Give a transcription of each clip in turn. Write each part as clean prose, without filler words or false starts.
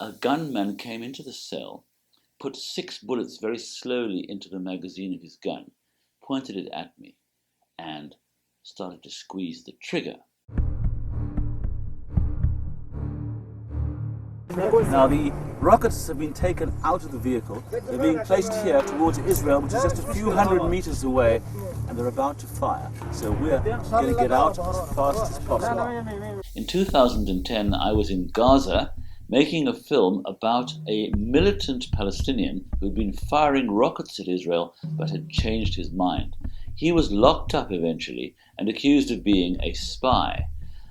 A gunman came into the cell, put 6 bullets very slowly into the magazine of his gun, pointed it at me, and started to squeeze the trigger. Now the rockets have been taken out of the vehicle. They're being placed here towards Israel, which is just a few hundred meters away, and they're about to fire. So we're going to get out as fast as possible. In 2010, I was in Gaza making a film about a militant Palestinian who'd been firing rockets at Israel but had changed his mind. He was locked up eventually and accused of being a spy.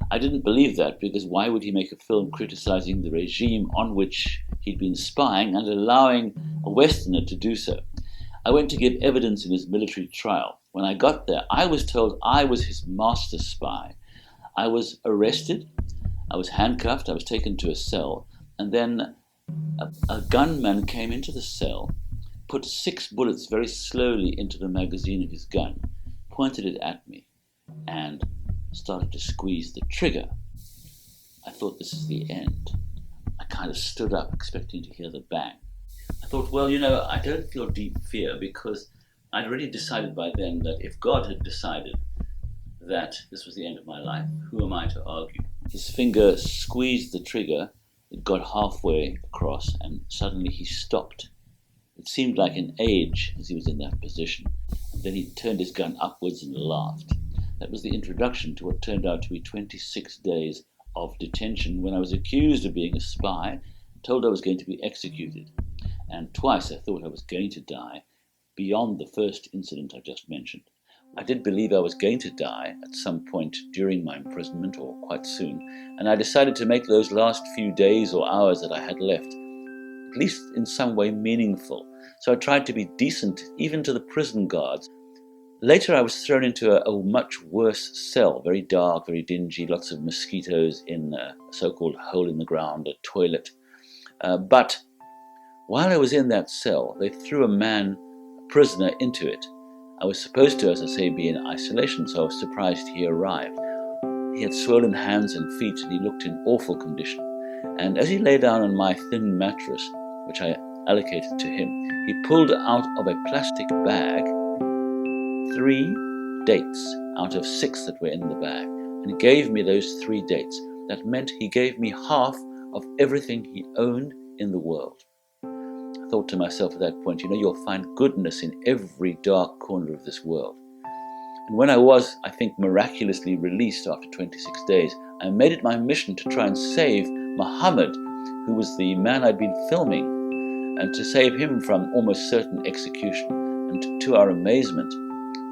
I didn't believe that, because why would he make a film criticizing the regime on which he'd been spying and allowing a Westerner to do so? I went to give evidence in his military trial. When I got there, I was told I was his master spy. I was arrested, I was handcuffed, I was taken to a cell, and then a gunman came into the cell, put 6 bullets very slowly into the magazine of his gun, pointed it at me, and started to squeeze the trigger. I thought, this is the end. I kind of stood up expecting to hear the bang. I thought, well, I don't feel deep fear, because I'd already decided by then that if God had decided that this was the end of my life, who am I to argue? His finger squeezed the trigger, it got halfway across, and suddenly he stopped. It seemed like an age as he was in that position. And then he turned his gun upwards and laughed. That was the introduction to what turned out to be 26 days of detention, when I was accused of being a spy, told I was going to be executed. And twice I thought I was going to die, beyond the first incident I just mentioned. I did believe I was going to die at some point during my imprisonment, or quite soon, and I decided to make those last few days or hours that I had left at least in some way meaningful. So I tried to be decent even to the prison guards. Later I was thrown into a much worse cell, very dark, very dingy, lots of mosquitoes in a so-called hole in the ground, a toilet. But while I was in that cell, they threw a prisoner into it. I was supposed to, as I say, be in isolation, so I was surprised he arrived. He had swollen hands and feet, and he looked in awful condition. And as he lay down on my thin mattress, which I allocated to him, he pulled out of a plastic bag 3 dates out of 6 that were in the bag, and gave me those 3 dates. That meant he gave me half of everything he owned in the world. I thought to myself at that point, you'll find goodness in every dark corner of this world. And when I was, I think, miraculously released after 26 days, I made it my mission to try and save Muhammad, who was the man I'd been filming, and to save him from almost certain execution. And to our amazement,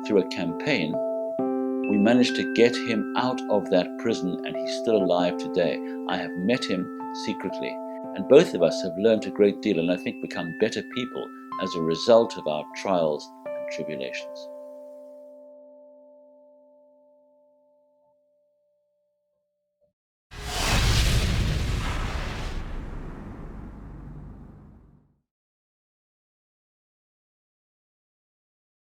through a campaign, we managed to get him out of that prison, and he's still alive today. I have met him secretly, and both of us have learned a great deal, and I think become better people as a result of our trials and tribulations.